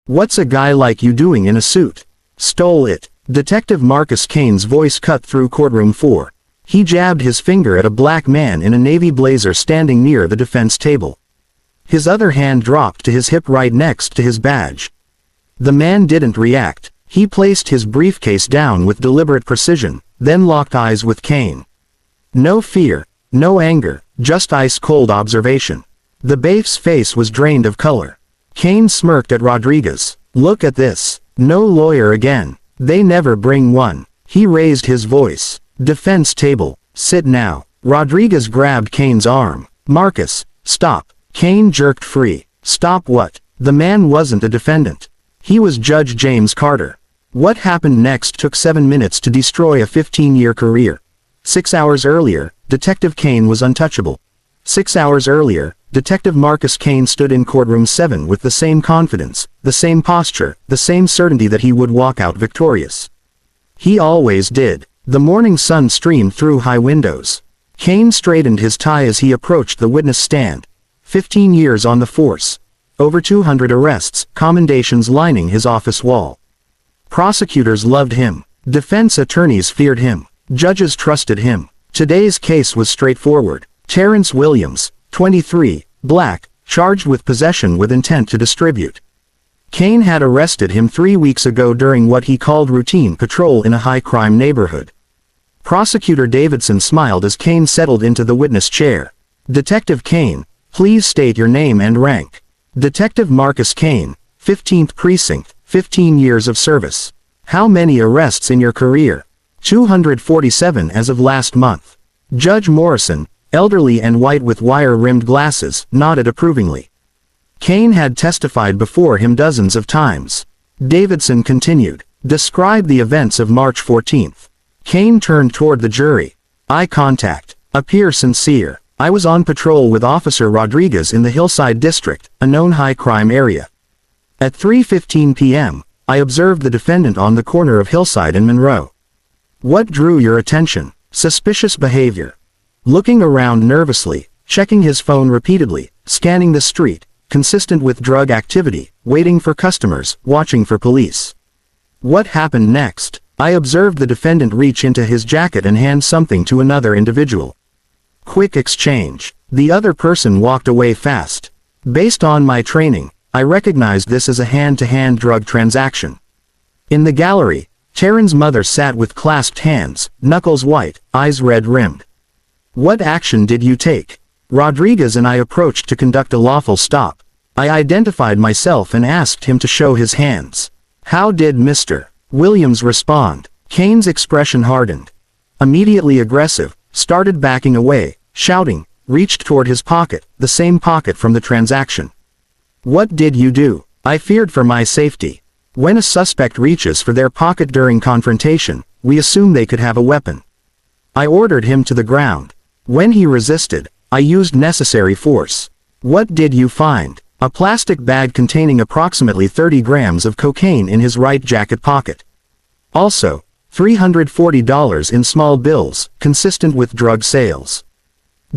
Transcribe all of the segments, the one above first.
What's a guy like you doing in a suit? Stole it. Detective Marcus Kane's voice cut through courtroom 4. He jabbed his finger at a black man in a navy blazer standing near the defense table. His other hand dropped to his hip right next to his badge. The man didn't react. He placed his briefcase down with deliberate precision, then locked eyes with Kane. No fear, no anger, just ice-cold observation. The baif's face was drained of color. Kane smirked at Rodriguez. Look at this. No lawyer again. They never bring one. He raised his voice. Defense table. Sit now. Rodriguez grabbed Kane's arm. Marcus, stop. Kane jerked free. Stop what? The man wasn't a defendant. He was Judge James Carter. What happened next took 7 minutes to destroy a 15-year career. 6 hours earlier, Detective Kane was untouchable. 6 hours earlier, Detective Marcus Kane stood in courtroom 7 with the same confidence, the same posture, the same certainty that he would walk out victorious. He always did. The morning sun streamed through high windows. Kane straightened his tie as he approached the witness stand. 15 years on the force. Over 200 arrests, commendations lining his office wall. Prosecutors loved him. Defense attorneys feared him. Judges trusted him. Today's case was straightforward. Terrence Williams, 23, black, charged with possession with intent to distribute. Kane had arrested him 3 weeks ago during what he called routine patrol in a high-crime neighborhood. Prosecutor Davidson smiled as Kane settled into the witness chair. Detective Kane, please state your name and rank. Detective Marcus Kane, 15th Precinct, 15 years of service. How many arrests in your career? 247 as of last month. Judge Morrison, elderly and white with wire-rimmed glasses, nodded approvingly. Kane had testified before him dozens of times. Davidson continued. Describe the events of March 14th. Kane turned toward the jury. Eye contact. Appear sincere. I was on patrol with Officer Rodriguez in the Hillside District, a known high-crime area. At 3:15 p.m., I observed the defendant on the corner of Hillside and Monroe. What drew your attention? Suspicious behavior. Looking around nervously, checking his phone repeatedly, scanning the street, consistent with drug activity, waiting for customers, watching for police. What happened next? I observed the defendant reach into his jacket and hand something to another individual. Quick exchange. The other person walked away fast. Based on my training, I recognized this as a hand-to-hand drug transaction. In the gallery, Taryn's mother sat with clasped hands, knuckles white, eyes red-rimmed. What action did you take? Rodriguez and I approached to conduct a lawful stop. I identified myself and asked him to show his hands. How did Mr. Williams respond? Kane's expression hardened. Immediately aggressive, started backing away, shouting, reached toward his pocket, the same pocket from the transaction. What did you do? I feared for my safety. When a suspect reaches for their pocket during confrontation, we assume they could have a weapon. I ordered him to the ground. When he resisted, I used necessary force. What did you find? A plastic bag containing approximately 30 grams of cocaine in his right jacket pocket. Also, $340 in small bills, consistent with drug sales.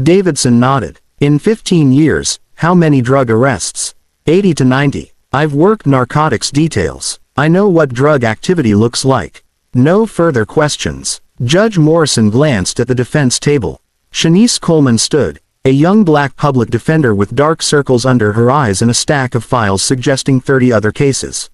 Davidson nodded. In 15 years, how many drug arrests? 80 to 90. I've worked narcotics details. I know what drug activity looks like. No further questions. Judge Morrison glanced at the defense table. Shanice Coleman stood, a young black public defender with dark circles under her eyes and a stack of files suggesting 30 other cases.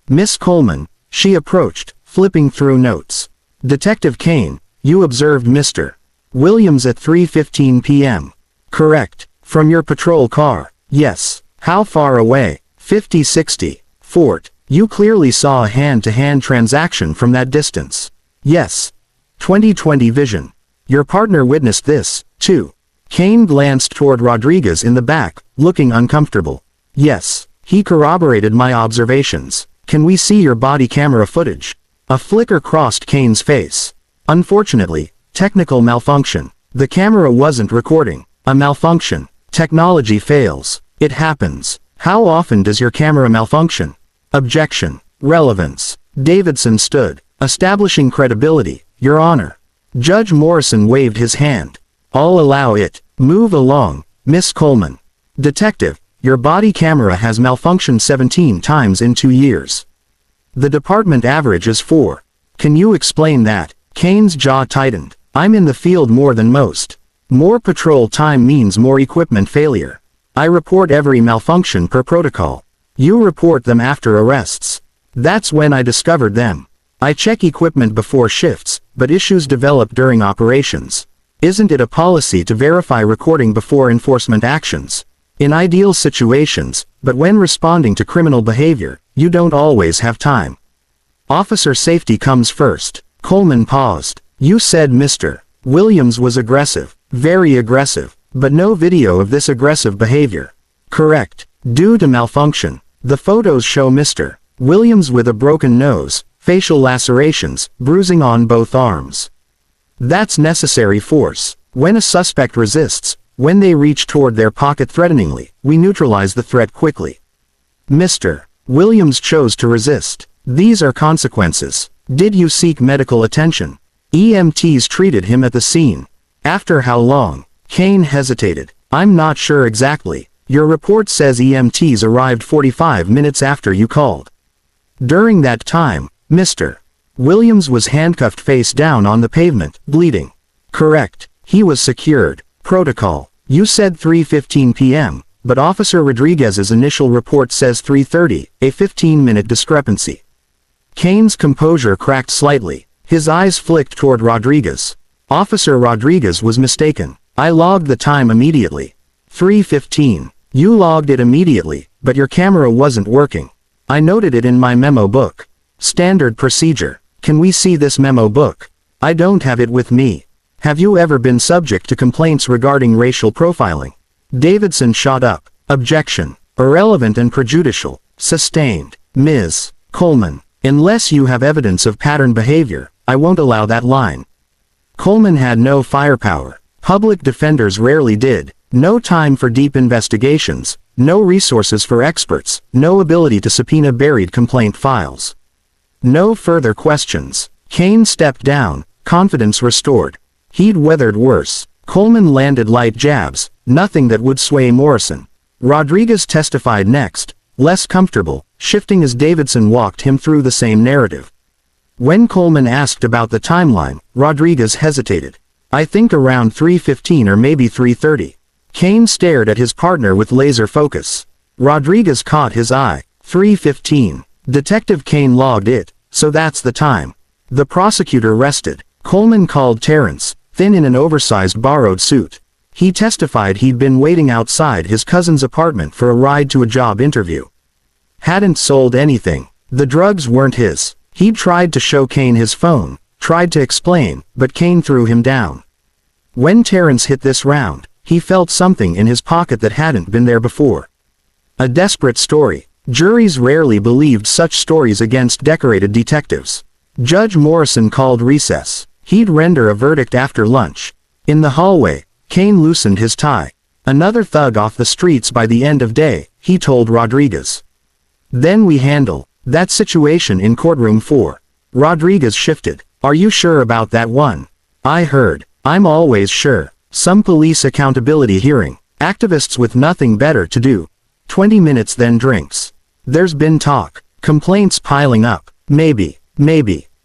Miss Coleman, she approached, flipping through notes. Detective Kane, you observed Mr. Williams at 3:15 p.m. Correct. From your patrol car? Yes. How far away? 50-60. Fort, you clearly saw a hand-to-hand transaction from that distance. Yes. 20/20 vision. Your partner witnessed this, too. Kane glanced toward Rodriguez in the back, looking uncomfortable. Yes. He corroborated my observations. Can we see your body camera footage? A flicker crossed Kane's face. Unfortunately, technical malfunction. The camera wasn't recording. A malfunction. Technology fails. It happens. How often does your camera malfunction? Objection. Relevance. Davidson stood, establishing credibility. Your Honor. Judge Morrison waved his hand. I'll allow it. Move along, Miss Coleman. Detective, Your body camera has malfunctioned 17 times in 2 years. The department average is 4. Can you explain that? Kane's jaw tightened. I'm in the field more than most. More patrol time means more equipment failure. I report every malfunction per protocol. You report them after arrests. That's when I discovered them. I check equipment before shifts, but issues develop during operations. Isn't it a policy to verify recording before enforcement actions? In ideal situations, but when responding to criminal behavior, you don't always have time. Officer safety comes first. Coleman paused. You said Mr. Williams was aggressive, very aggressive, but no video of this aggressive behavior. Correct. Due to malfunction. The photos show Mr. Williams with a broken nose, facial lacerations, bruising on both arms. That's necessary force. When a suspect resists, when they reach toward their pocket threateningly, we neutralize the threat quickly. Mr. Williams chose to resist. These are consequences. Did you seek medical attention? EMTs treated him at the scene. After how long? Kane hesitated. I'm not sure exactly. Your report says EMTs arrived 45 minutes after you called. During that time, Mr. Williams was handcuffed face down on the pavement, bleeding. Correct. He was secured. Protocol. You said 3:15 p.m., but Officer Rodriguez's initial report says 3:30, a 15-minute discrepancy. Kane's composure cracked slightly. His eyes flicked toward Rodriguez. Officer Rodriguez was mistaken. I logged the time immediately. 3:15. You logged it immediately, but your camera wasn't working. I noted it in my memo book. Standard procedure. Can we see this memo book? I don't have it with me. Have you ever been subject to complaints regarding racial profiling? Davidson shot up. Objection. Irrelevant and prejudicial. Sustained. Ms. Coleman. Unless you have evidence of pattern behavior, I won't allow that line. Coleman had no firepower. Public defenders rarely did. No time for deep investigations. No resources for experts. No ability to subpoena buried complaint files. No further questions. Kane stepped down, confidence restored. He'd weathered worse. Coleman landed light jabs, nothing that would sway Morrison. Rodriguez testified next, less comfortable, shifting as Davidson walked him through the same narrative. When Coleman asked about the timeline, Rodriguez hesitated. I think around 3:15 or maybe 3:30. Kane stared at his partner with laser focus. Rodriguez caught his eye. 3:15. Detective Kane logged it, so that's the time. The prosecutor rested. Coleman called Terrence, thin in an oversized borrowed suit. He testified he'd been waiting outside his cousin's apartment for a ride to a job interview. Hadn't sold anything. The drugs weren't his. He'd tried to show Kane his phone, tried to explain, but Kane threw him down. When Terrence hit this round, he felt something in his pocket that hadn't been there before. A desperate story. Juries rarely believed such stories against decorated detectives. Judge Morrison called recess. He'd render a verdict after lunch. In the hallway, Kane loosened his tie. Another thug off the streets by the end of day, he told Rodriguez. Then we handle that situation in courtroom 4. Rodriguez shifted. Are you sure about that one? I heard. I'm always sure. Some police accountability hearing. Activists with nothing better to do. 20 minutes then drinks. There's been talk. Complaints piling up. Maybe.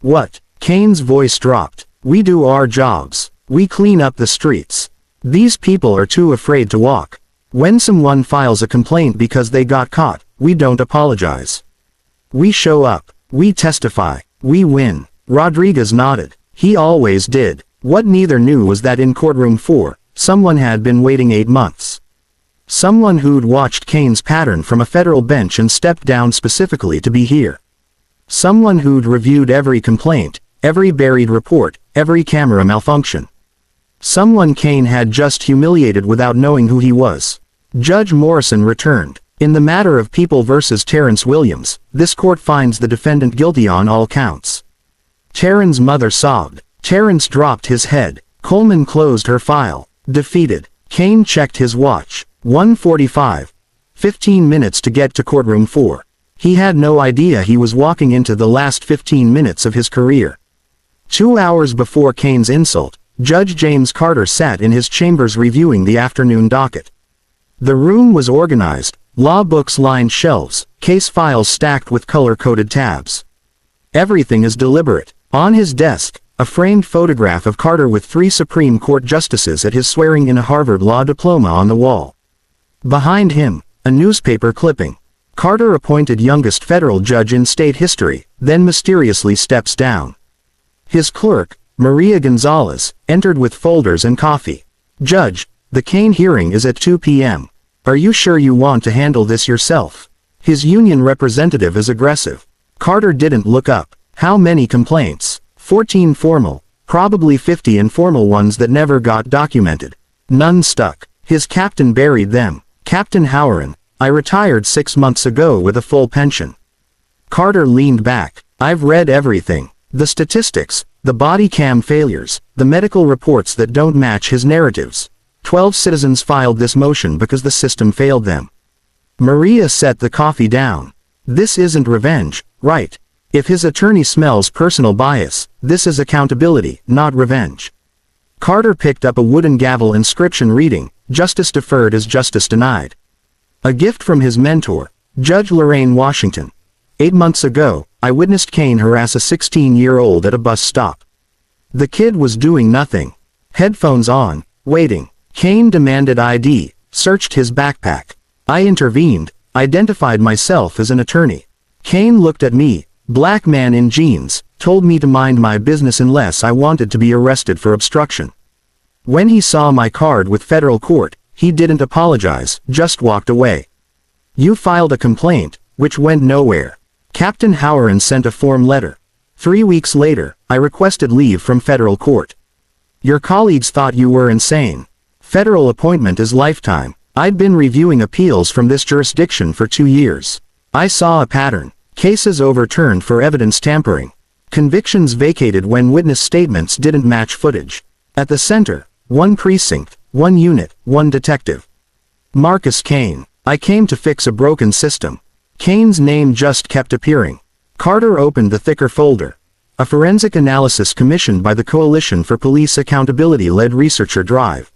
What? Kane's voice dropped. We do our jobs. We clean up the streets. These people are too afraid to walk. When someone files a complaint because they got caught, we don't apologize. We show up. We testify. We win. Rodriguez nodded. He always did. What neither knew was that in courtroom 4, someone had been waiting 8 months. Someone who'd watched Kane's pattern from a federal bench and stepped down specifically to be here. Someone who'd reviewed every complaint, every buried report, every camera malfunction. Someone Kane had just humiliated without knowing who he was. Judge Morrison returned. In the matter of People versus Terrence Williams, this court finds the defendant guilty on all counts. Terrence's mother sobbed. Terrence dropped his head. Coleman closed her file. Defeated. Kane checked his watch. 1:45. 15 minutes to get to courtroom 4. He had no idea he was walking into the last 15 minutes of his career. 2 hours before Kane's insult, Judge James Carter sat in his chambers reviewing the afternoon docket. The room was organized, Law books lined shelves, case files stacked with color-coded tabs. Everything is deliberate. On his desk, a framed photograph of Carter with 3 Supreme Court justices at his swearing-in a Harvard Law diploma on the wall. Behind him, a newspaper clipping. Carter appointed youngest federal judge in state history, then mysteriously steps down. His clerk, Maria Gonzalez, entered with folders and coffee. Judge, the Kane hearing is at 2 p.m. Are you sure you want to handle this yourself? His union representative is aggressive. Carter didn't look up. How many complaints? 14 formal, probably 50 informal ones that never got documented. None stuck. His captain buried them. Captain Howren, I retired 6 months ago with a full pension. Carter leaned back. I've read everything. The statistics, the body cam failures, the medical reports that don't match his narratives. 12 citizens filed this motion because the system failed them. Maria set the coffee down. This isn't revenge, right? If his attorney smells personal bias, this is accountability, not revenge. Carter picked up a wooden gavel inscription reading, "Justice deferred is justice denied." A gift from his mentor, Judge Lorraine Washington. 8 months ago, I witnessed Kane harass a 16-year-old at a bus stop. The kid was doing nothing. Headphones on, waiting. Kane demanded ID, searched his backpack. I intervened, identified myself as an attorney. Kane looked at me, black man in jeans, told me to mind my business unless I wanted to be arrested for obstruction. When he saw my card with federal court, he didn't apologize, just walked away. You filed a complaint, which went nowhere. Captain Howren sent a form letter. 3 weeks later, I requested leave from federal court. Your colleagues thought you were insane. Federal appointment is lifetime. I'd been reviewing appeals from this jurisdiction for 2 years. I saw a pattern. Cases overturned for evidence tampering. Convictions vacated when witness statements didn't match footage. At the center, 1 precinct, 1 unit, 1 detective. Marcus Kane. I came to fix a broken system. Kane's name just kept appearing. Carter opened the thicker folder. A forensic analysis commissioned by the Coalition for Police Accountability led researcher Drive.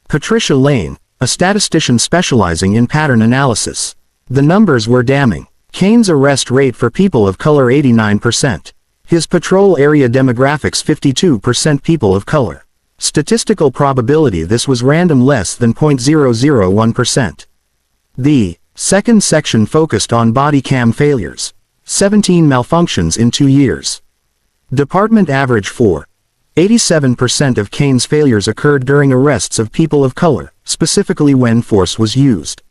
Patricia Lane, a statistician specializing in pattern analysis. The numbers were damning. Kane's arrest rate for people of color 89%. His patrol area demographics 52% people of color. Statistical probability this was random less than 0.001%. The second section focused on body cam failures. 17 malfunctions in 2 years. Department average 4. 87% of Kane's failures occurred during arrests of people of color, specifically when force was used.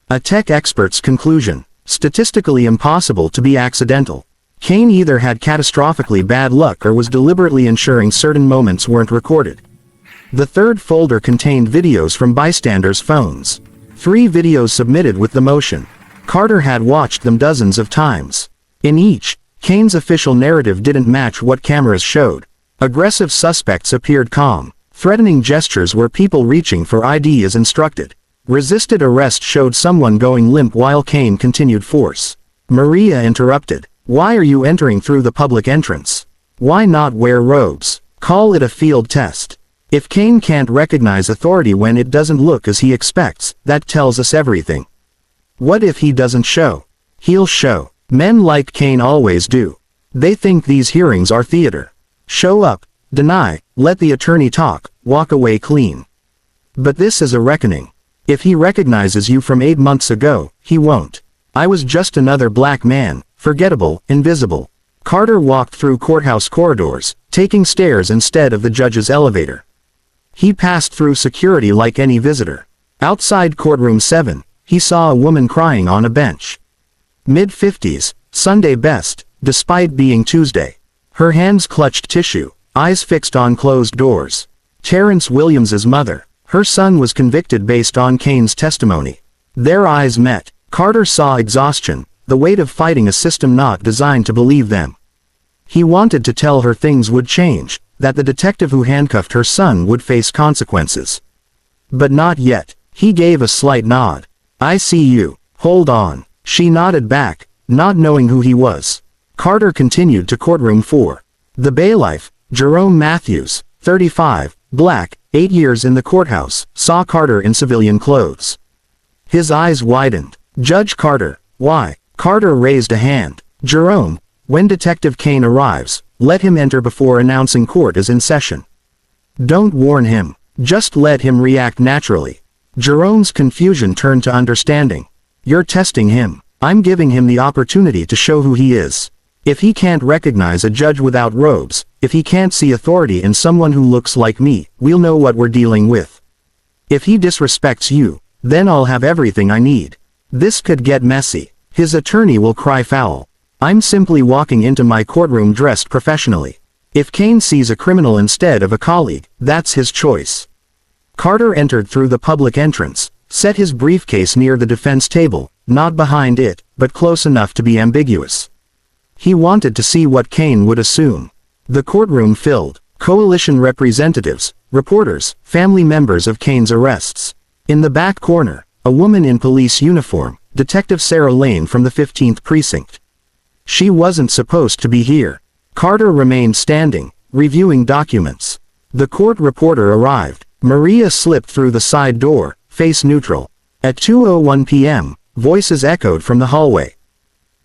A tech expert's conclusion. Statistically impossible to be accidental. Kane either had catastrophically bad luck or was deliberately ensuring certain moments weren't recorded. The third folder contained videos from bystanders' phones. 3 videos submitted with the motion. Carter had watched them dozens of times. In each, Kane's official narrative didn't match what cameras showed. Aggressive suspects appeared calm. Threatening gestures were people reaching for ID as instructed. Resisted arrest showed someone going limp while Kane continued force. Maria interrupted. Why are you entering through the public entrance? Why not wear robes? Call it a field test. If Kane can't recognize authority when it doesn't look as he expects, that tells us everything. What if he doesn't show? He'll show. Men like Kane always do. They think these hearings are theater. Show up, deny, let the attorney talk, walk away clean. But this is a reckoning. If he recognizes you from 8 months ago, he won't. I was just another black man, forgettable, invisible. Carter walked through courthouse corridors, taking stairs instead of the judge's elevator. He passed through security like any visitor. Outside courtroom 7, he saw a woman crying on a bench. Mid-50s, Sunday best, despite being Tuesday. Her hands clutched tissue, eyes fixed on closed doors. Terrence Williams's mother. Her son was convicted based on Kane's testimony. Their eyes met. Carter saw exhaustion, the weight of fighting a system not designed to believe them. He wanted to tell her things would change, that the detective who handcuffed her son would face consequences. But not yet. He gave a slight nod. I see you. Hold on. She nodded back, not knowing who he was. Carter continued to courtroom 4. The bailiff, Jerome Matthews, 35, black, 8 years in the courthouse, saw Carter in civilian clothes. His eyes widened. Judge Carter. Why? Carter raised a hand. Jerome, when Detective Kane arrives, let him enter before announcing court is in session. Don't warn him. Just let him react naturally. Jerome's confusion turned to understanding. You're testing him. I'm giving him the opportunity to show who he is. If he can't recognize a judge without robes, if he can't see authority in someone who looks like me, we'll know what we're dealing with. If he disrespects you, then I'll have everything I need. This could get messy. His attorney will cry foul. I'm simply walking into my courtroom dressed professionally. If Kane sees a criminal instead of a colleague, that's his choice. Carter entered through the public entrance, set his briefcase near the defense table, not behind it, but close enough to be ambiguous. He wanted to see what Kane would assume. The courtroom filled. Coalition representatives, reporters, family members of Kane's arrests. In the back corner, a woman in police uniform, Detective Sarah Lane from the 15th Precinct. She wasn't supposed to be here. Carter remained standing, reviewing documents. The court reporter arrived. Maria slipped through the side door, face neutral. At 2:01 p.m., voices echoed from the hallway.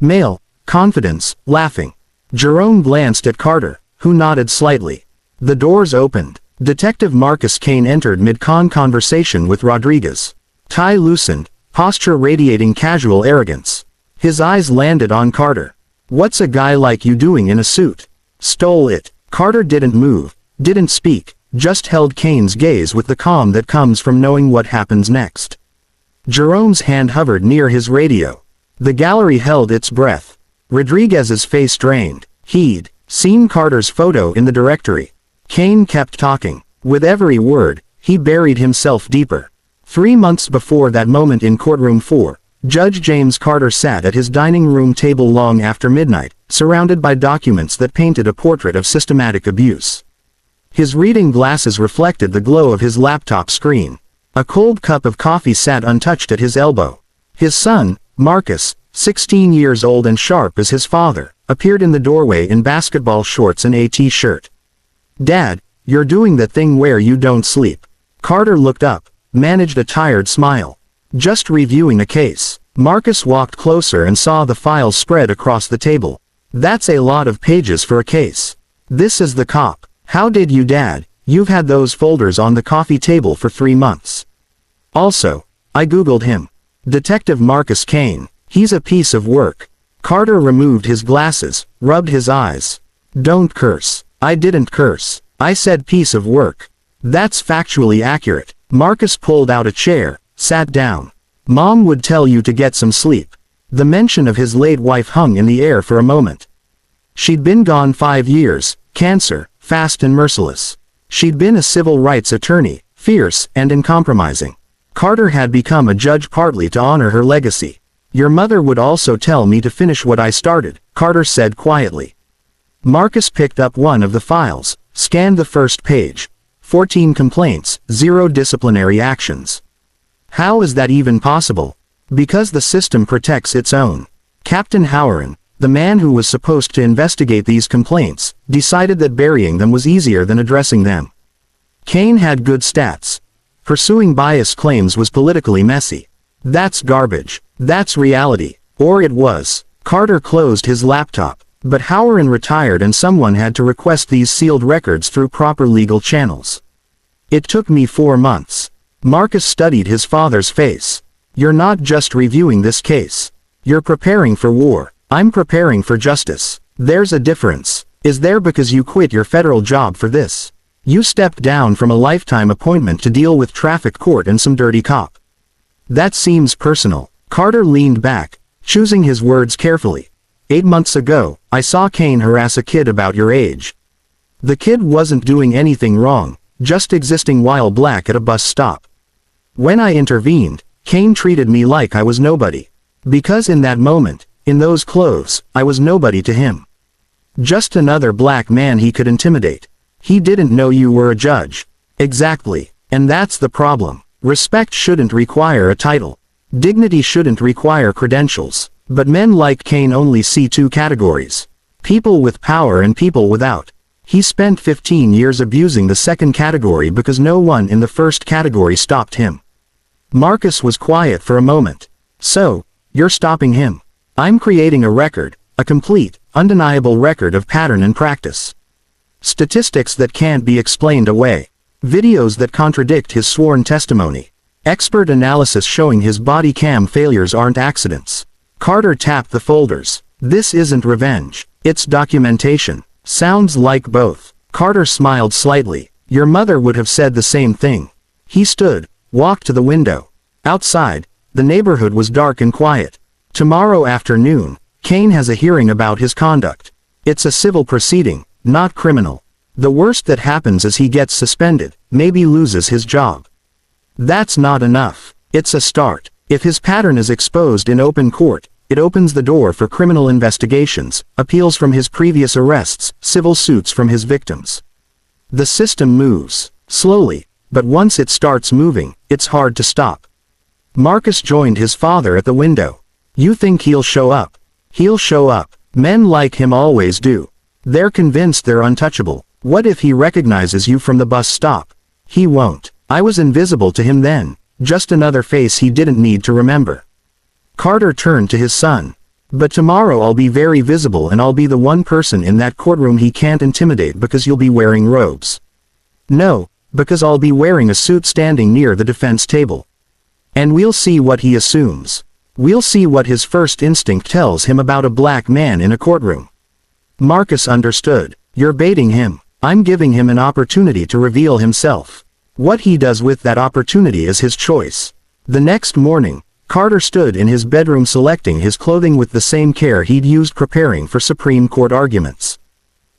Male, confidence, laughing. Jerome glanced at Carter, who nodded slightly. The doors opened. Detective Marcus Kane entered mid-con conversation with Rodriguez. Tie loosened, posture radiating casual arrogance. His eyes landed on Carter. What's a guy like you doing in a suit? Stole it. Carter didn't move, didn't speak, just held Kane's gaze with the calm that comes from knowing what happens next. Jerome's hand hovered near his radio. The gallery held its breath. Rodriguez's face drained. He'd seen Carter's photo in the directory. Kane kept talking. With every word, he buried himself deeper. 3 months before that moment in Courtroom 4, Judge James Carter sat at his dining room table long after midnight, surrounded by documents that painted a portrait of systematic abuse. His reading glasses reflected the glow of his laptop screen. A cold cup of coffee sat untouched at his elbow. His son, Marcus, 16 years old and sharp as his father, appeared in the doorway in basketball shorts and a t-shirt. Dad, you're doing the thing where you don't sleep. Carter looked up, managed a tired smile. Just reviewing a case. Marcus walked closer and saw the files spread across the table. That's a lot of pages for a case. This is the cop. How did you, Dad? You've had those folders on the coffee table for 3 months. Also, I googled him. Detective Marcus Kane. He's a piece of work. Carter removed his glasses, rubbed his eyes. Don't curse. I didn't curse. I said piece of work. That's factually accurate. Marcus pulled out a chair, sat down. Mom would tell you to get some sleep. The mention of his late wife hung in the air for a moment. She'd been gone 5 years, cancer, fast and merciless. She'd been a civil rights attorney, fierce and uncompromising. Carter had become a judge partly to honor her legacy. Your mother would also tell me to finish what I started, Carter said quietly. Marcus picked up one of the files, scanned the first page. 14 complaints, 0 disciplinary actions. How is that even possible? Because the system protects its own. Captain Howard, the man who was supposed to investigate these complaints, decided that burying them was easier than addressing them. Kane had good stats. Pursuing bias claims was politically messy. That's garbage. That's reality. Or it was. Carter closed his laptop. But Howard retired and someone had to request these sealed records through proper legal channels. It took me 4 months. Marcus studied his father's face. You're not just reviewing this case. You're preparing for war. I'm preparing for justice. There's a difference. Is there? Because you quit your federal job for this. You stepped down from a lifetime appointment to deal with traffic court and some dirty cop. That seems personal. Carter leaned back, choosing his words carefully. 8 months ago, I saw Kane harass a kid about your age. The kid wasn't doing anything wrong, just existing while black at a bus stop. When I intervened, Kane treated me like I was nobody. Because in that moment, in those clothes, I was nobody to him. Just another black man he could intimidate. He didn't know you were a judge. Exactly. And that's the problem. Respect shouldn't require a title. Dignity shouldn't require credentials. But men like Kane only see 2 categories. People with power and people without. He spent 15 years abusing the second category because no one in the first category stopped him. Marcus was quiet for a moment. So, You're stopping him. I'm creating a record, a complete, undeniable record of pattern and practice. Statistics that can't be explained away. Videos that contradict his sworn testimony. Expert analysis showing his body cam failures aren't accidents. Carter tapped the folders. This isn't revenge. It's documentation. Sounds like both. Carter smiled slightly. Your mother would have said the same thing. He stood, walked to the window. Outside, the neighborhood was dark and quiet. Tomorrow afternoon, Kane has a hearing about his conduct. It's a civil proceeding, not criminal. The worst that happens is he gets suspended, maybe loses his job. That's not enough. It's a start. If his pattern is exposed in open court, it opens the door for criminal investigations, appeals from his previous arrests, civil suits from his victims. The system moves, slowly, but once it starts moving, it's hard to stop. Marcus joined his father at the window. You think he'll show up? He'll show up. Men like him always do. They're convinced they're untouchable. What if he recognizes you from the bus stop? He won't. I was invisible to him then, just another face he didn't need to remember. Carter turned to his son. But tomorrow I'll be very visible and I'll be the one person in that courtroom he can't intimidate because you'll be wearing robes. No, because I'll be wearing a suit standing near the defense table. And we'll see what he assumes. We'll see what his first instinct tells him about a black man in a courtroom. Marcus understood. You're baiting him. I'm giving him an opportunity to reveal himself. What he does with that opportunity is his choice. The next morning, Carter stood in his bedroom selecting his clothing with the same care he'd used preparing for Supreme Court arguments.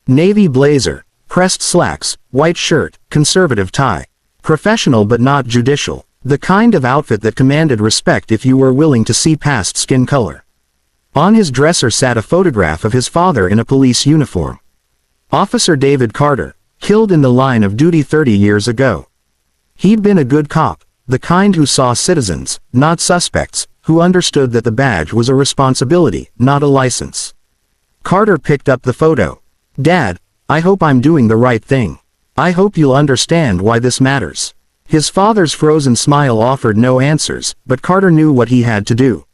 Navy blazer, pressed slacks, white shirt, conservative tie. Professional but not judicial. The kind of outfit that commanded respect if you were willing to see past skin color. On his dresser sat a photograph of his father in a police uniform. Officer David Carter, killed in the line of duty 30 years ago. He'd been a good cop, the kind who saw citizens, not suspects, who understood that the badge was a responsibility, not a license. Carter picked up the photo. Dad, I hope I'm doing the right thing. I hope you'll understand why this matters. His father's frozen smile offered no answers, but Carter knew what he had to do.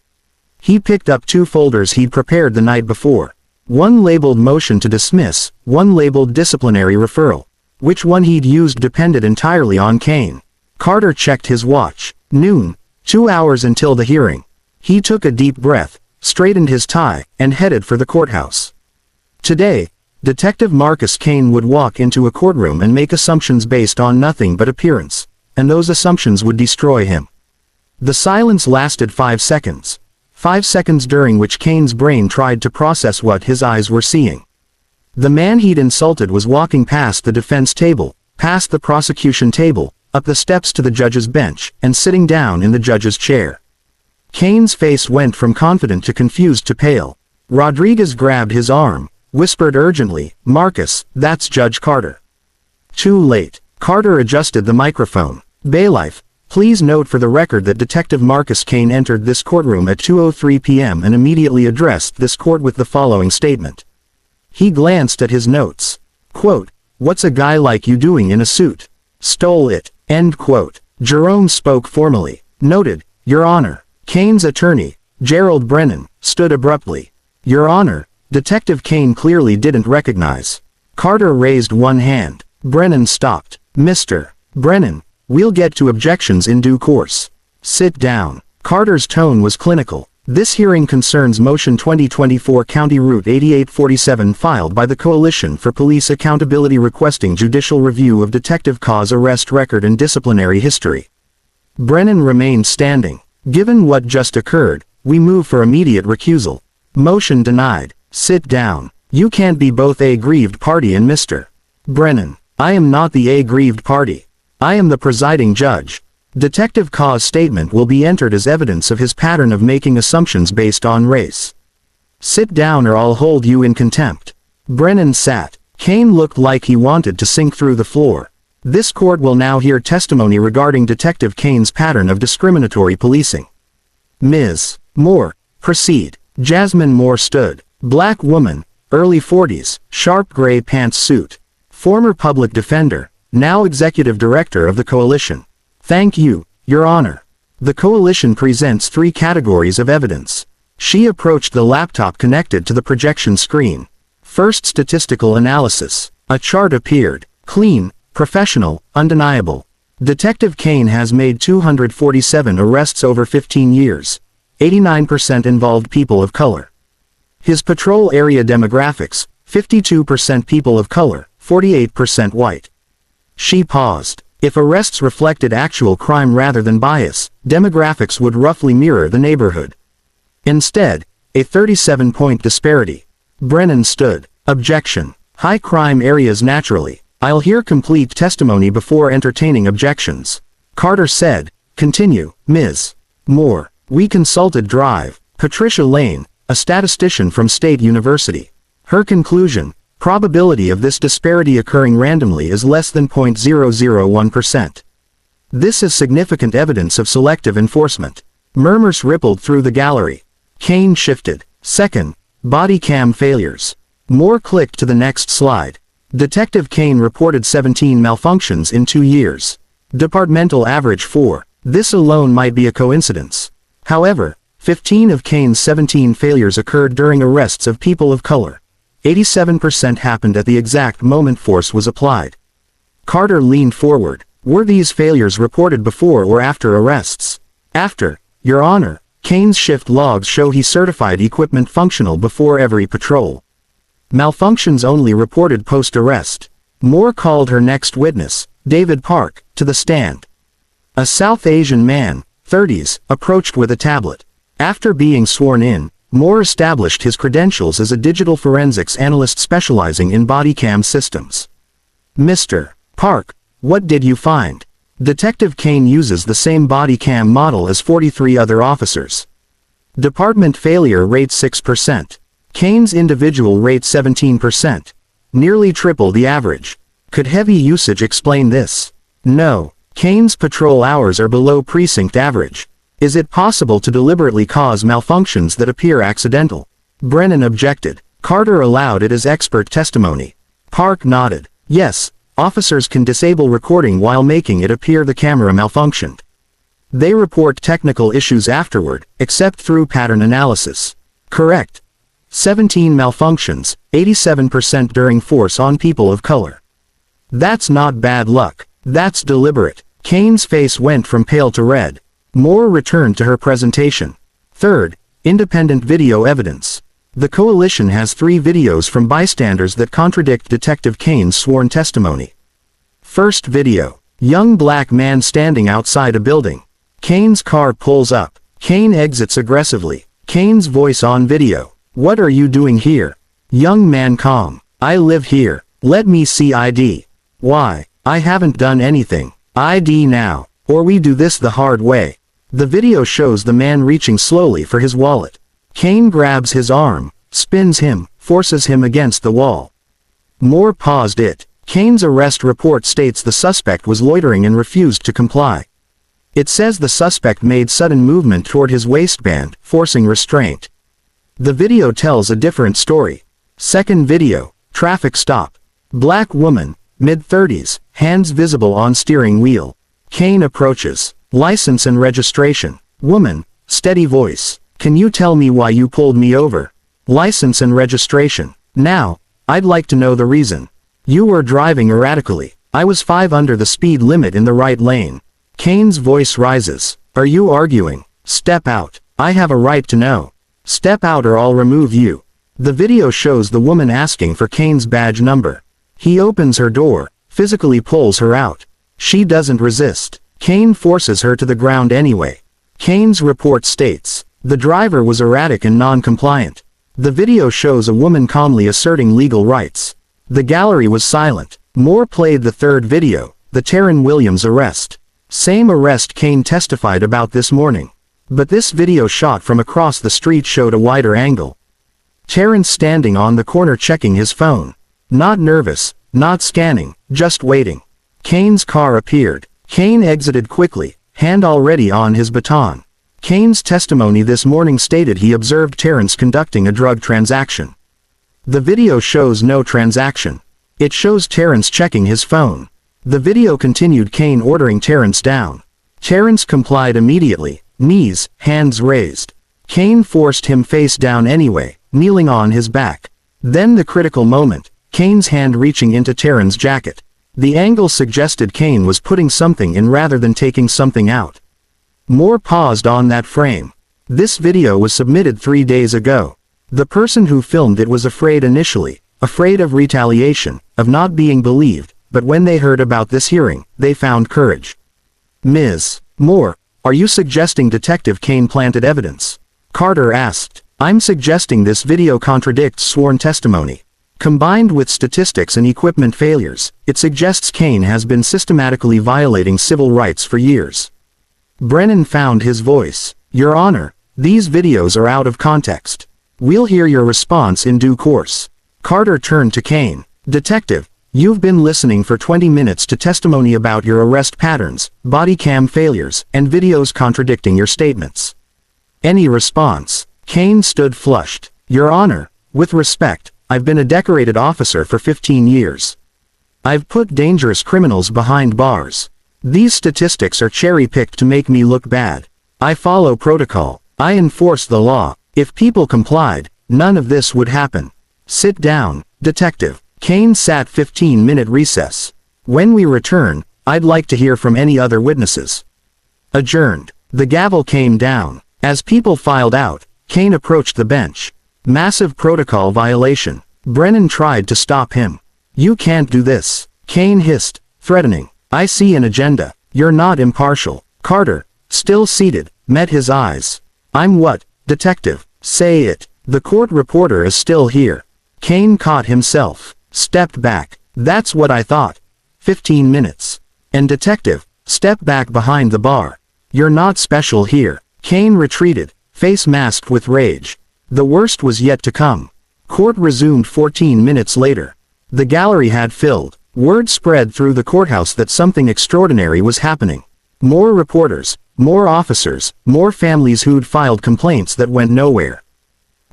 He picked up two folders he'd prepared the night before. One labeled motion to dismiss, one labeled disciplinary referral. Which one he'd used depended entirely on Kane. Carter checked his watch. Noon, 2 hours until the hearing. He took a deep breath, straightened his tie, and headed for the courthouse. Today, Detective Marcus Kane would walk into a courtroom and make assumptions based on nothing but appearance, and those assumptions would destroy him. The silence lasted 5 seconds. 5 seconds during which Kane's brain tried to process what his eyes were seeing. The man he'd insulted was walking past the defense table, past the prosecution table, up the steps to the judge's bench, and sitting down in the judge's chair. Kane's face went from confident to confused to pale. Rodriguez grabbed his arm, whispered urgently, Marcus, that's Judge Carter. Too late. Carter adjusted the microphone. Bailiff, please note for the record that Detective Marcus Kane entered this courtroom at 2:03 p.m. and immediately addressed this court with the following statement. He glanced at his notes. Quote, what's a guy like you doing in a suit? Stole it. End quote. Jerome spoke formally. Noted, Your Honor. Kane's attorney, Gerald Brennan, stood abruptly. Your Honor, Detective Kane clearly didn't recognize. Carter raised one hand. Brennan stopped. Mr. Brennan, we'll get to objections in due course. Sit down. Carter's tone was clinical. This hearing concerns Motion 2024 County Route 8847 filed by the Coalition for Police Accountability requesting judicial review of Detective K's arrest record and disciplinary history. Brennan remained standing. Given what just occurred, we move for immediate recusal. Motion denied. Sit down. You can't be both a aggrieved party and Mr. Brennan. I am not the aggrieved party. I am the presiding judge. Detective K's statement will be entered as evidence of his pattern of making assumptions based on race. Sit down or I'll hold you in contempt. Brennan sat. Kane looked like he wanted to sink through the floor. This court will now hear testimony regarding Detective Kane's pattern of discriminatory policing. Ms. Moore, proceed. Jasmine Moore stood. Black woman, early 40s, sharp gray pants suit. Former public defender, now executive director of the Coalition. Thank you, Your Honor. The Coalition presents 3 categories of evidence. She approached the laptop connected to the projection screen. First statistical analysis. A chart appeared. Clean, professional, undeniable. Detective Kane has made 247 arrests over 15 years. 89% involved people of color. His patrol area demographics: 52% people of color, 48% white. She paused. If arrests reflected actual crime rather than bias, demographics would roughly mirror the neighborhood. Instead, a 37-point disparity. Brennan stood. Objection. High crime areas naturally. I'll hear complete testimony before entertaining objections. Carter said. Continue, Ms. Moore. We consulted Drive. Patricia Lane, a statistician from State University. Her conclusion: probability of this disparity occurring randomly is less than 0.001%. This is significant evidence of selective enforcement. Murmurs rippled through the gallery. Kane shifted. Second, body cam failures. Moore clicked to the next slide. Detective Kane reported 17 malfunctions in 2 years. Departmental average 4. This alone might be a coincidence. However, 15 of Kane's 17 failures occurred during arrests of people of color. 87% happened at the exact moment force was applied. Carter leaned forward. Were these failures reported before or after arrests? After, Your Honor. Kane's shift logs show he certified equipment functional before every patrol. Malfunctions only reported post-arrest. Moore called her next witness, David Park, to the stand. A South Asian man, 30s, approached with a tablet. After being sworn in, Moore established his credentials as a digital forensics analyst specializing in body cam systems. Mr. Park, what did you find? Detective Kane uses the same body cam model as 43 other officers. Department failure rate 6%. Kane's individual rate 17%. Nearly triple the average. Could heavy usage explain this? No. Kane's patrol hours are below precinct average. Is it possible to deliberately cause malfunctions that appear accidental? Brennan objected. Carter allowed it as expert testimony. Park nodded. Yes, officers can disable recording while making it appear the camera malfunctioned. They report technical issues afterward, except through pattern analysis. Correct. 17 malfunctions, 87% during force on people of color. That's not bad luck. That's deliberate. Kane's face went from pale to red. Moore returned to her presentation. Third, independent video evidence. The coalition has 3 videos from bystanders that contradict Detective Kane's sworn testimony. First video. Young black man standing outside a building. Kane's car pulls up. Kane exits aggressively. Kane's voice on video. What are you doing here? Young man calm. I live here. Let me see ID. Why? I haven't done anything. ID now, or we do this the hard way. The video shows the man reaching slowly for his wallet. Kane grabs his arm, spins him, forces him against the wall. Moore paused it. Kane's arrest report states the suspect was loitering and refused to comply. It says the suspect made sudden movement toward his waistband, forcing restraint. The video tells a different story. Second video, traffic stop. Black woman, mid-30s, hands visible on steering wheel. Kane approaches. License and registration. Woman, steady voice. Can you tell me why you pulled me over? License and registration. Now, I'd like to know the reason. You were driving erratically. I was 5 under the speed limit in the right lane. Kane's voice rises. Are you arguing? Step out. I have a right to know. Step out or I'll remove you. The video shows the woman asking for Kane's badge number. He opens her door, physically pulls her out. She doesn't resist. Kane forces her to the ground anyway. Kane's report states, the driver was erratic and non-compliant. The video shows a woman calmly asserting legal rights. The gallery was silent. Moore played the third video, the Taryn Williams arrest. Same arrest Kane testified about this morning. But this video shot from across the street showed a wider angle. Taryn standing on the corner checking his phone. Not nervous, not scanning, just waiting. Kane's car appeared. Kane exited quickly, hand already on his baton. Kane's testimony this morning stated he observed Terrence conducting a drug transaction. The video shows no transaction. It shows Terrence checking his phone. The video continued Kane ordering Terrence down. Terrence complied immediately, knees, hands raised. Kane forced him face down anyway, kneeling on his back. Then the critical moment, Kane's hand reaching into Taryn's jacket. The angle suggested Kane was putting something in rather than taking something out. Moore paused on that frame. This video was submitted 3 days ago. The person who filmed it was afraid initially, afraid of retaliation, of not being believed, but when they heard about this hearing, they found courage. Ms. Moore, are you suggesting Detective Kane planted evidence? Carter asked. I'm suggesting this video contradicts sworn testimony. Combined with statistics and equipment failures, it suggests Kane has been systematically violating civil rights for years. Brennan found his voice. Your Honor, these videos are out of context. We'll hear your response in due course. Carter turned to Kane. Detective, you've been listening for 20 minutes to testimony about your arrest patterns, body cam failures, and videos contradicting your statements. Any response? Kane stood flushed. Your Honor, with respect, I've been a decorated officer for 15 years. I've put dangerous criminals behind bars. These statistics are cherry-picked to make me look bad. I follow protocol. I enforce the law. If people complied, none of this would happen. Sit down, Detective. Kane sat 15-minute recess. When we return, I'd like to hear from any other witnesses. Adjourned. The gavel came down. As people filed out, Kane approached the bench. Massive protocol violation. Brennan tried to stop him. You can't do this. Kane hissed, threatening. I see an agenda. You're not impartial. Carter, still seated, met his eyes. I'm what, Detective? Say it. The court reporter is still here. Kane caught himself. Stepped back. That's what I thought. 15 minutes. And Detective, step back behind the bar. You're not special here. Kane retreated, face masked with rage. The worst was yet to come. Court resumed 14 minutes later. The gallery had filled. Word spread through the courthouse that something extraordinary was happening. More reporters, more officers, more families who'd filed complaints that went nowhere.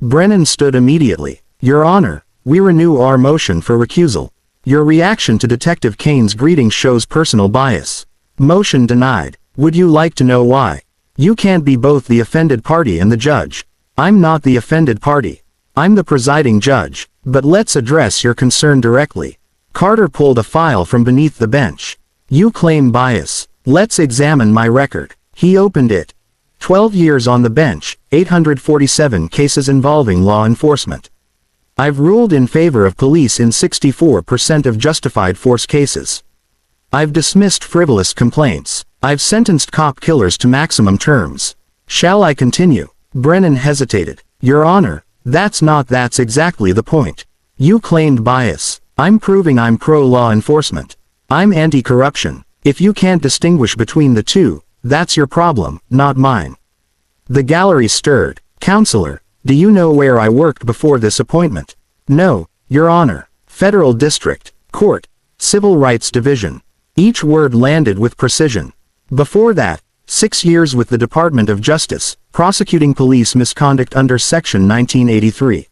Brennan stood immediately. Your Honor, we renew our motion for recusal. Your reaction to Detective Kane's greeting shows personal bias. Motion denied. Would you like to know why? You can't be both the offended party and the judge. I'm not the offended party. I'm the presiding judge, but let's address your concern directly. Carter pulled a file from beneath the bench. You claim bias. Let's examine my record. He opened it. 12 years on the bench, 847 cases involving law enforcement. I've ruled in favor of police in 64% of justified force cases. I've dismissed frivolous complaints. I've sentenced cop killers to maximum terms. Shall I continue? Brennan hesitated. Your Honor, that's exactly the point. You claimed bias. I'm proving I'm pro-law enforcement. I'm anti-corruption. If you can't distinguish between the two, that's your problem, not mine. The gallery stirred. Counselor, do you know where I worked before this appointment? No, Your Honor. Federal District, Court, Civil Rights Division. Each word landed with precision. Before that, 6 years with the Department of Justice, prosecuting police misconduct under Section 1983.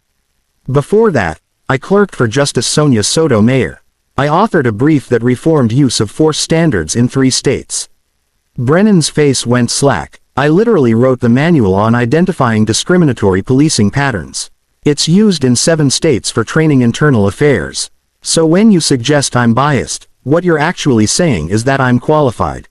Before that, I clerked for Justice Sonia Sotomayor. I authored a brief that reformed use of force standards in 3 states. Brennan's face went slack. I literally wrote the manual on identifying discriminatory policing patterns. It's used in 7 states for training internal affairs. So when you suggest I'm biased, what you're actually saying is that I'm qualified.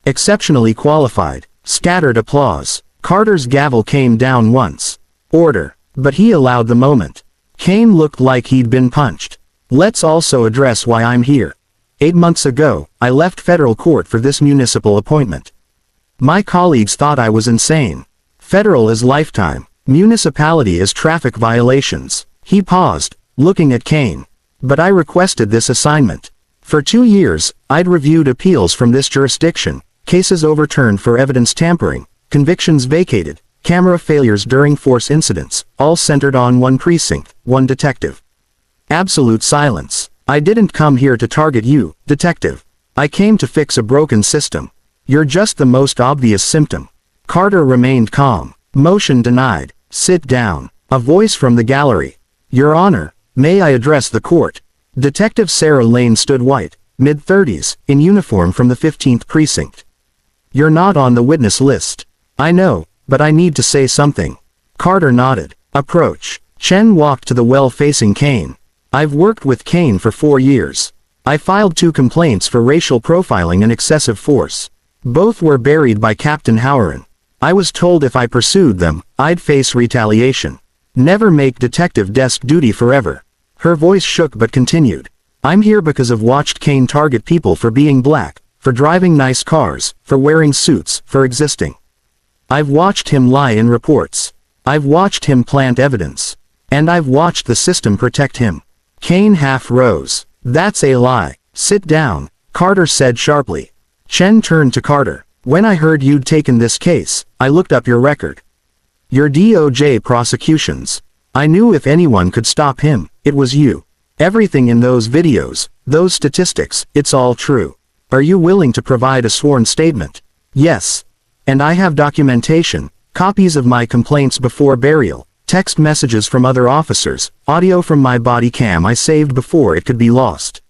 Exceptionally qualified. Scattered applause. Carter's gavel came down once. Order. But he allowed the moment. Kane looked like he'd been punched. Let's also address why I'm here. 8 months ago, I left federal court for this municipal appointment. My colleagues thought I was insane. Federal is lifetime. Municipality is traffic violations. He paused, looking at Kane. But I requested this assignment. For 2 years, I'd reviewed appeals from this jurisdiction, cases overturned for evidence tampering, convictions vacated, camera failures during force incidents, all centered on one precinct, one detective. Absolute silence. I didn't come here to target you, Detective. I came to fix a broken system. You're just the most obvious symptom. Carter remained calm. Motion denied. Sit down. A voice from the gallery. Your Honor, may I address the court? Detective Sarah Lane stood white, mid-30s, in uniform from the 15th precinct. You're not on the witness list. I know, but I need to say something. Carter nodded. Approach. Chen walked to the well facing Kane. I've worked with Kane for 4 years. I filed 2 complaints for racial profiling and excessive force. Both were buried by Captain Howren. I was told if I pursued them, I'd face retaliation. Never make detective desk duty forever. Her voice shook but continued. I'm here because I've watched Kane target people for being black, for driving nice cars, for wearing suits, for existing. I've watched him lie in reports. I've watched him plant evidence. And I've watched the system protect him. Kane half rose. That's a lie. Sit down, Carter said sharply. Chen turned to Carter. When I heard you'd taken this case, I looked up your record. Your DOJ prosecutions. I knew if anyone could stop him, it was you. Everything in those videos, those statistics, it's all true. Are you willing to provide a sworn statement? Yes. And I have documentation, copies of my complaints before burial, text messages from other officers, audio from my body cam I saved before it could be lost.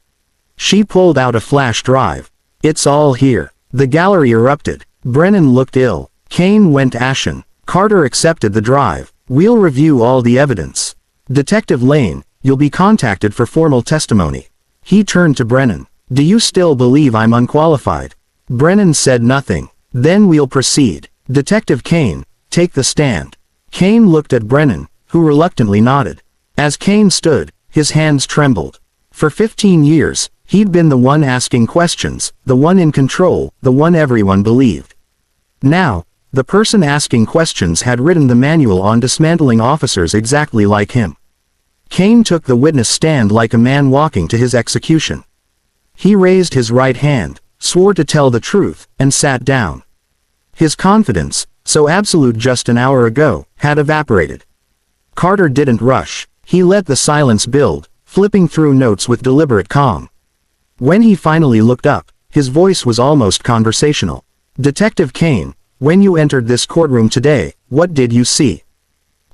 She pulled out a flash drive. It's all here. The gallery erupted. Brennan looked ill. Kane went ashen. Carter accepted the drive. We'll review all the evidence. Detective Lane, you'll be contacted for formal testimony. He turned to Brennan. Do you still believe I'm unqualified? Brennan said nothing. Then we'll proceed. Detective Kane, take the stand. Kane looked at Brennan, who reluctantly nodded. As Kane stood, his hands trembled. For 15 years, he'd been the one asking questions, the one in control, the one everyone believed. Now, the person asking questions had written the manual on dismantling officers exactly like him. Kane took the witness stand like a man walking to his execution. He raised his right hand, swore to tell the truth, and sat down. His confidence, so absolute just an hour ago, had evaporated. Carter didn't rush. He let the silence build, flipping through notes with deliberate calm. When he finally looked up, his voice was almost conversational. Detective Kane, when you entered this courtroom today, what did you see?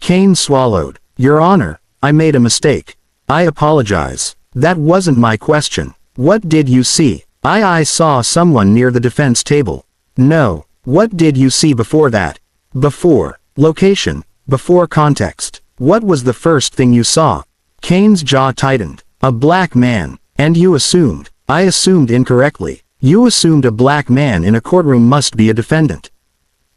Kane swallowed. Your Honor, I made a mistake. I apologize. That wasn't my question. What did you see? I saw someone near the defense table. No. What did you see before that? Before. Location. Before context. What was the first thing you saw? Kane's jaw tightened. A black man. And you assumed. I assumed incorrectly. You assumed a black man in a courtroom must be a defendant.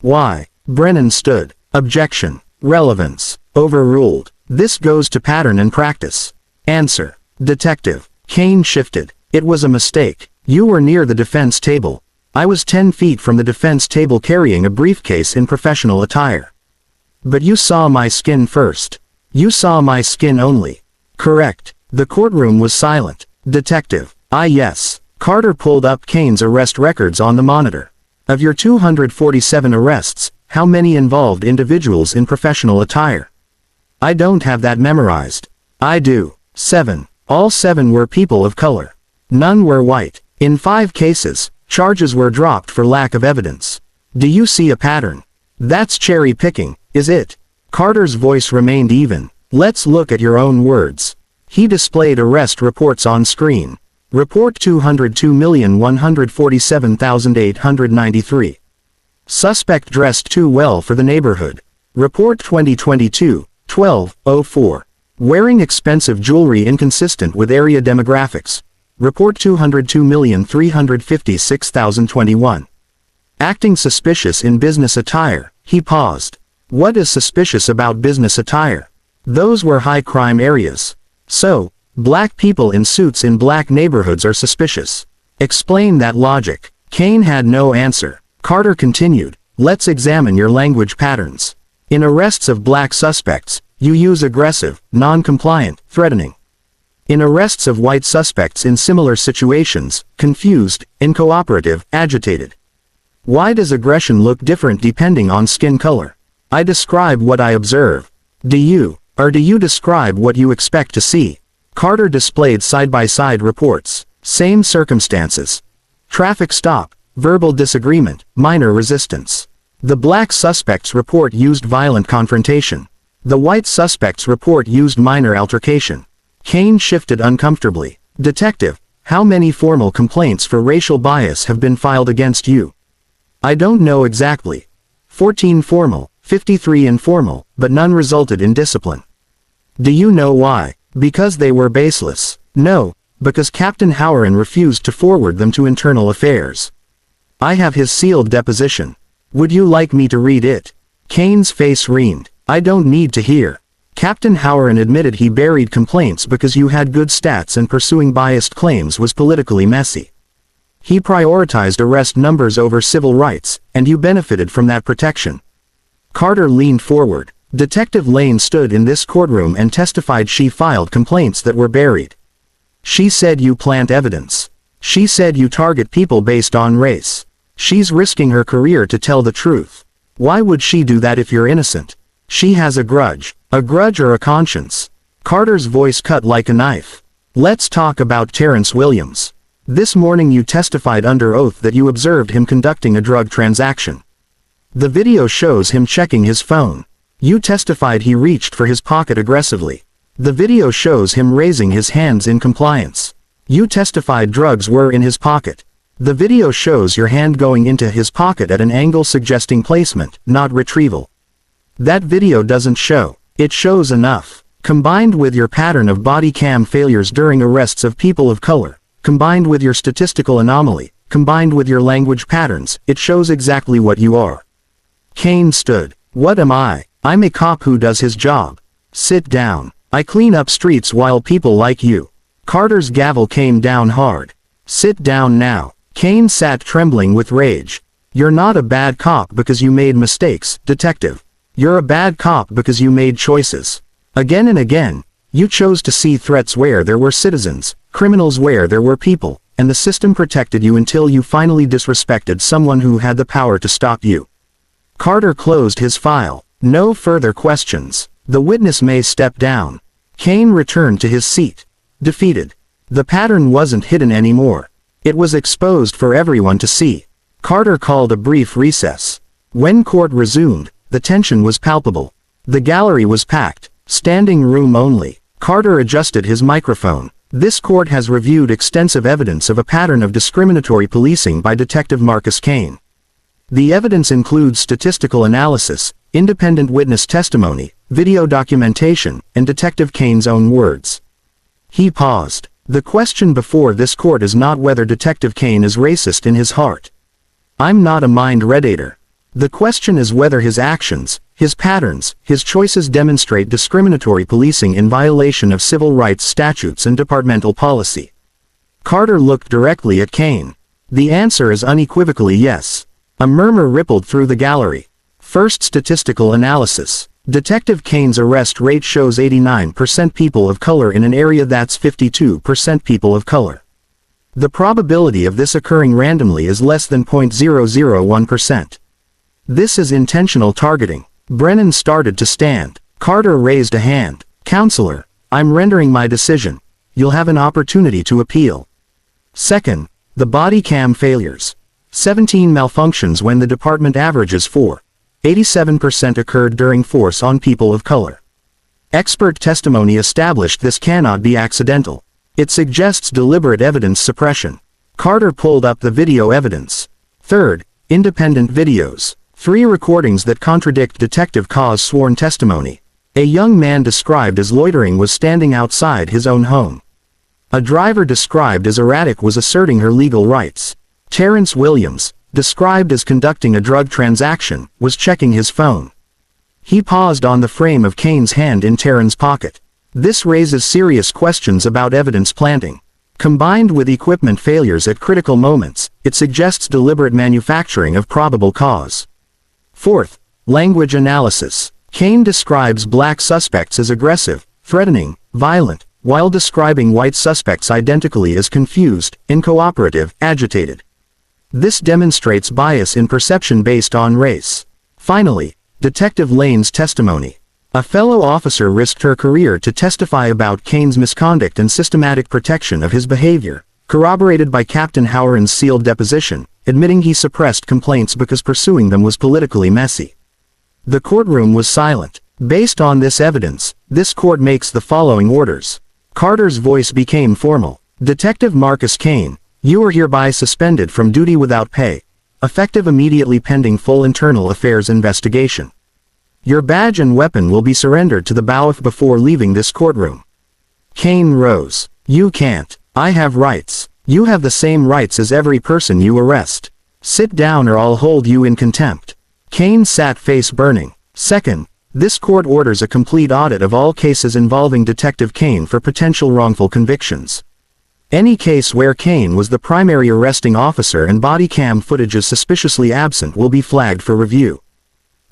Why? Brennan stood. Objection. Relevance. Overruled. This goes to pattern and practice. Answer. Detective. Kane shifted. It was a mistake. You were near the defense table. I was 10 feet from the defense table carrying a briefcase in professional attire. But you saw my skin first. You saw my skin only. Correct. The courtroom was silent. Detective. Yes. Carter pulled up Kane's arrest records on the monitor. Of your 247 arrests, how many involved individuals in professional attire? I don't have that memorized. I do. 7. All 7 were people of color. None were white. In 5 cases, charges were dropped for lack of evidence. Do you see a pattern? That's cherry picking, is it? Carter's voice remained even. Let's look at your own words. He displayed arrest reports on screen. Report 202,147,893. Suspect dressed too well for the neighborhood. Report 2022-12-04. Wearing expensive jewelry inconsistent with area demographics. Report 202,356,021. Acting suspicious in business attire. He paused. What is suspicious about business attire? Those were high crime areas. So, black people in suits in black neighborhoods are suspicious. Explain that logic. Kane had no answer. Carter continued. Let's examine your language patterns. In arrests of black suspects, you use aggressive, non-compliant, threatening. In arrests of white suspects in similar situations, confused, incooperative, agitated. Why does aggression look different depending on skin color? I describe what I observe. Do you describe what you expect to see? Carter displayed side-by-side reports. Same circumstances. Traffic stop, verbal disagreement, minor resistance. The black suspect's report used violent confrontation. The white suspect's report used minor altercation. Kane shifted uncomfortably. Detective, how many formal complaints for racial bias have been filed against you? I don't know exactly. 14 formal, 53 informal, but none resulted in discipline. Do you know why? Because they were baseless. No, because Captain Howard refused to forward them to internal affairs. I have his sealed deposition. Would you like me to read it? Kane's face wrinkled. I don't need to hear. Captain Howard admitted he buried complaints because you had good stats and pursuing biased claims was politically messy. He prioritized arrest numbers over civil rights, and you benefited from that protection. Carter leaned forward. Detective Lane stood in this courtroom and testified she filed complaints that were buried. She said you plant evidence. She said you target people based on race. She's risking her career to tell the truth. Why would she do that if you're innocent? She has a grudge. A grudge or a conscience? Carter's voice cut like a knife. Let's talk about Terrence Williams. This morning you testified under oath that you observed him conducting a drug transaction. The video shows him checking his phone. You testified he reached for his pocket aggressively. The video shows him raising his hands in compliance. You testified drugs were in his pocket. The video shows your hand going into his pocket at an angle suggesting placement, not retrieval. That video doesn't show. It shows enough. Combined with your pattern of body cam failures during arrests of people of color, combined with your statistical anomaly, combined with your language patterns, it shows exactly what you are. Kane stood. What am I? I'm a cop who does his job. Sit down. I clean up streets while people like you. Carter's gavel came down hard. Sit down now. Kane sat trembling with rage. You're not a bad cop because you made mistakes, detective. You're a bad cop because you made choices. Again and again, you chose to see threats where there were citizens, criminals where there were people, and the system protected you until you finally disrespected someone who had the power to stop you. Carter closed his file. No further questions. The witness may step down. Kane returned to his seat. Defeated. The pattern wasn't hidden anymore. It was exposed for everyone to see. Carter called a brief recess. When court resumed, the tension was palpable. The gallery was packed. Standing room only. Carter adjusted his microphone. This court has reviewed extensive evidence of a pattern of discriminatory policing by Detective Marcus Kane. The evidence includes statistical analysis, independent witness testimony, video documentation, and Detective Kane's own words. He paused. The question before this court is not whether Detective Kane is racist in his heart. I'm not a mind redator. The question is whether his actions, his patterns, his choices demonstrate discriminatory policing in violation of civil rights statutes and departmental policy. Carter looked directly at Kane. The answer is unequivocally yes. A murmur rippled through the gallery. First, statistical analysis. Detective Kane's arrest rate shows 89% people of color in an area that's 52% people of color. The probability of this occurring randomly is less than 0.001%. This is intentional targeting. Brennan started to stand. Carter raised a hand. Counselor, I'm rendering my decision. You'll have an opportunity to appeal. Second, the body cam failures. 17 malfunctions when the department averages 4. 87% occurred during force on people of color. Expert testimony established this cannot be accidental. It suggests deliberate evidence suppression. Carter pulled up the video evidence. Third, independent videos. 3 recordings that contradict Detective Kaw's sworn testimony. A young man described as loitering was standing outside his own home. A driver described as erratic was asserting her legal rights. Terrence Williams, described as conducting a drug transaction, was checking his phone. He paused on the frame of Kane's hand in Terrence's pocket. This raises serious questions about evidence planting. Combined with equipment failures at critical moments, it suggests deliberate manufacturing of probable cause. Fourth, language analysis. Kane describes black suspects as aggressive, threatening, violent, while describing white suspects identically as confused, incooperative, agitated. This demonstrates bias in perception based on race. Finally, Detective Lane's testimony. A fellow officer risked her career to testify about Kane's misconduct and systematic protection of his behavior, corroborated by Captain Howard's sealed deposition, admitting he suppressed complaints because pursuing them was politically messy. The courtroom was silent. Based on this evidence, this court makes the following orders. Carter's voice became formal. Detective Marcus Kane, you are hereby suspended from duty without pay, effective immediately pending full internal affairs investigation. Your badge and weapon will be surrendered to the bailiff before leaving this courtroom. Kane rose. You can't. I have rights. You have the same rights as every person you arrest. Sit down or I'll hold you in contempt. Kane sat face burning. Second, this court orders a complete audit of all cases involving Detective Kane for potential wrongful convictions. Any case where Kane was the primary arresting officer and body cam footage is suspiciously absent will be flagged for review.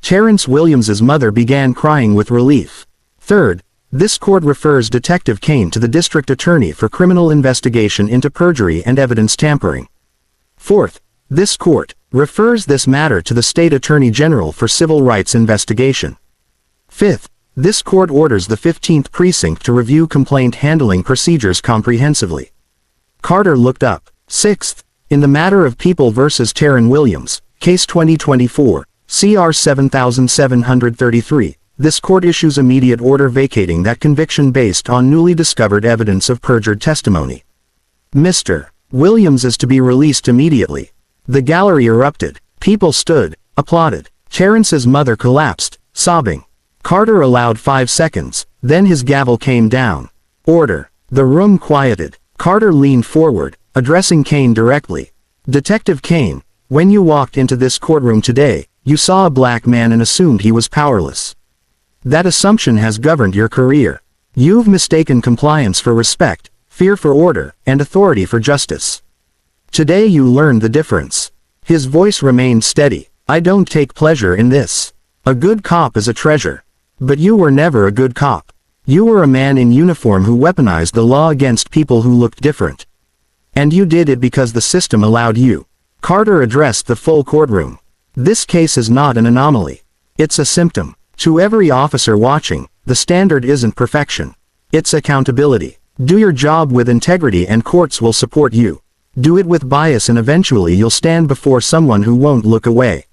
Terrence Williams's mother began crying with relief. Third, this court refers Detective Kane to the district attorney for criminal investigation into perjury and evidence tampering. Fourth, this court refers this matter to the state attorney general for civil rights investigation. Fifth, this court orders the 15th precinct to review complaint handling procedures comprehensively. Carter looked up. Sixth, in the matter of People v. Terrence Williams, Case 2024, CR 7733, this court issues immediate order vacating that conviction based on newly discovered evidence of perjured testimony. Mr. Williams is to be released immediately. The gallery erupted. People stood, applauded. Terrence's mother collapsed, sobbing. Carter allowed 5 seconds, then his gavel came down. Order. The room quieted. Carter leaned forward, addressing Kane directly. Detective Kane, when you walked into this courtroom today, you saw a black man and assumed he was powerless. That assumption has governed your career. You've mistaken compliance for respect, fear for order, and authority for justice. Today you learned the difference. His voice remained steady. I don't take pleasure in this. A good cop is a treasure. But you were never a good cop. You were a man in uniform who weaponized the law against people who looked different. And you did it because the system allowed you. Carter addressed the full courtroom. This case is not an anomaly. It's a symptom. To every officer watching, the standard isn't perfection. It's accountability. Do your job with integrity and courts will support you. Do it with bias and eventually you'll stand before someone who won't look away.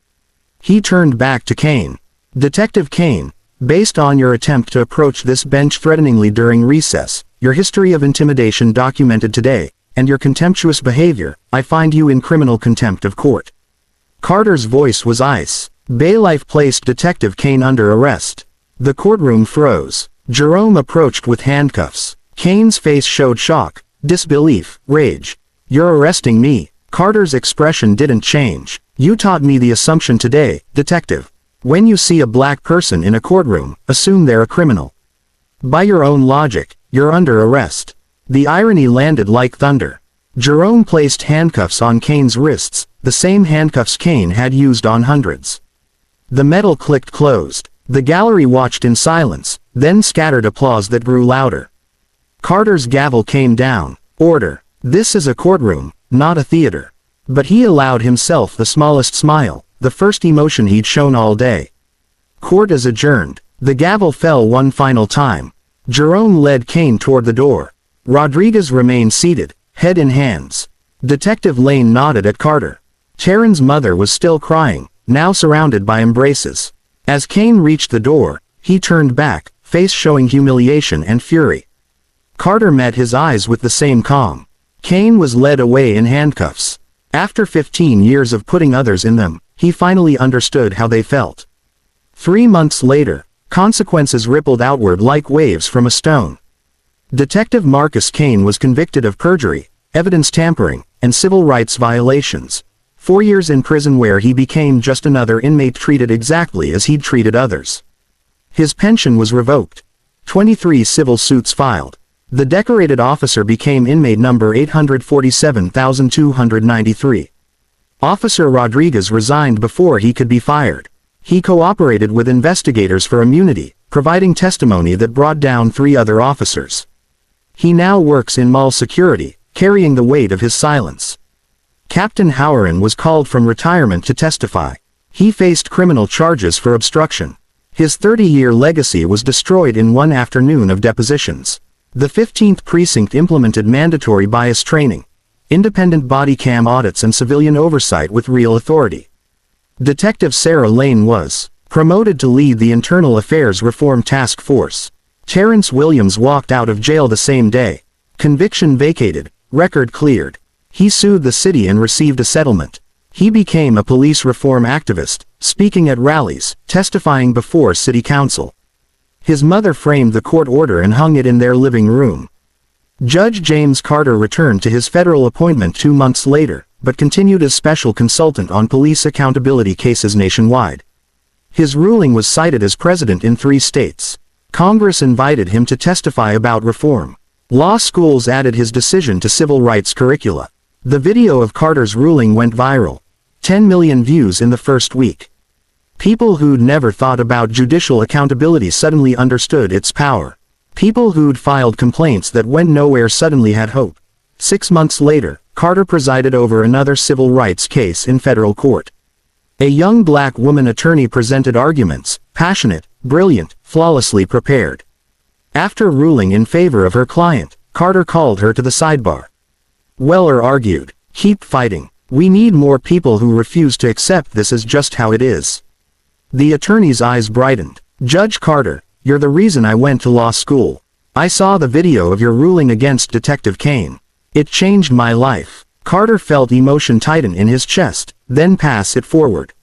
He turned back to Kane. Detective Kane, based on your attempt to approach this bench threateningly during recess, your history of intimidation documented today, and your contemptuous behavior, I find you in criminal contempt of court. Carter's voice was ice. Bailiff placed Detective Kane under arrest. The courtroom froze. Jerome approached with handcuffs. Kane's face showed shock, disbelief, rage. You're arresting me. Carter's expression didn't change. You taught me the assumption today, Detective. When you see a black person in a courtroom, assume they're a criminal. By your own logic, you're under arrest. The irony landed like thunder. Jerome placed handcuffs on Kane's wrists, the same handcuffs Kane had used on hundreds. The metal clicked closed. The gallery watched in silence, then scattered applause that grew louder. Carter's gavel came down. Order. This is a courtroom, not a theater. But he allowed himself the smallest smile, the first emotion he'd shown all day. Court is adjourned. The gavel fell one final time. Jerome led Kane toward the door. Rodriguez remained seated, head in hands. Detective Lane nodded at Carter. Terrence's mother was still crying, now surrounded by embraces. As Kane reached the door, he turned back, face showing humiliation and fury. Carter met his eyes with the same calm. Kane was led away in handcuffs. After 15 years of putting others in them, he finally understood how they felt. 3 months later, consequences rippled outward like waves from a stone. Detective Marcus Kane was convicted of perjury, evidence tampering, and civil rights violations. 4 years in prison where he became just another inmate treated exactly as he'd treated others. His pension was revoked. 23 civil suits filed. The decorated officer became inmate number 847,293. Officer Rodriguez resigned before he could be fired. He cooperated with investigators for immunity, providing testimony that brought down 3 other officers. He now works in mall security, carrying the weight of his silence. Captain Howren was called from retirement to testify. He faced criminal charges for obstruction. His 30-year legacy was destroyed in one afternoon of depositions. The 15th precinct implemented mandatory bias training, independent body cam audits and civilian oversight with real authority. Detective Sarah Lane was promoted to lead the Internal Affairs Reform Task Force. Terrence Williams walked out of jail the same day. Conviction vacated, record cleared. He sued the city and received a settlement. He became a police reform activist, speaking at rallies, testifying before city council. His mother framed the court order and hung it in their living room. Judge James Carter returned to his federal appointment 2 months later, but continued as special consultant on police accountability cases nationwide. His ruling was cited as precedent in 3 states. Congress invited him to testify about reform. Law schools added his decision to civil rights curricula. The video of Carter's ruling went viral. 10 million views in the first week. People who'd never thought about judicial accountability suddenly understood its power. People who'd filed complaints that went nowhere suddenly had hope. 6 months later, Carter presided over another civil rights case in federal court. A young black woman attorney presented arguments, passionate, brilliant, flawlessly prepared. After ruling in favor of her client, Carter called her to the sidebar. Weller argued, "Keep fighting. We need more people who refuse to accept this as just how it is." The attorney's eyes brightened. "Judge Carter, you're the reason I went to law school. I saw the video of your ruling against Detective Kane. It changed my life." Carter felt emotion tighten in his chest, then pass it forward.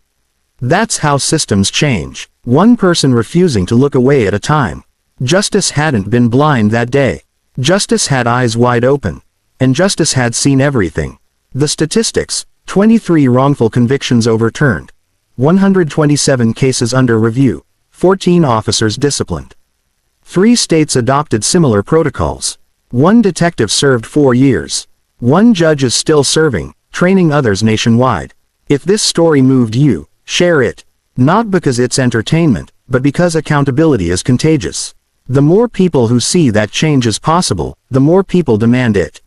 That's how systems change. One person refusing to look away at a time. Justice hadn't been blind that day. Justice had eyes wide open. And justice had seen everything. The statistics: 23 wrongful convictions overturned. 127 cases under review. 14 officers disciplined. 3 states adopted similar protocols. 1 detective served 4 years. 1 judge is still serving, training others nationwide. If this story moved you, share it. Not because it's entertainment, but because accountability is contagious. The more people who see that change is possible, the more people demand it.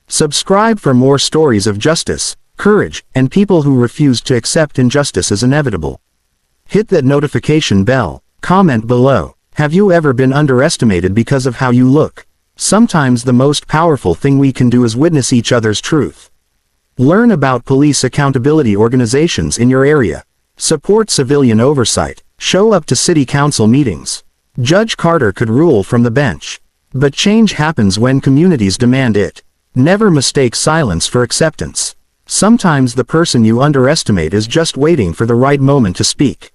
Subscribe for more stories of justice, courage, and people who refuse to accept injustice as inevitable. Hit that notification bell. Comment below. Have you ever been underestimated because of how you look? Sometimes the most powerful thing we can do is witness each other's truth. Learn about police accountability organizations in your area. Support civilian oversight. Show up to city council meetings. Judge Carter could rule from the bench. But change happens when communities demand it. Never mistake silence for acceptance. Sometimes the person you underestimate is just waiting for the right moment to speak.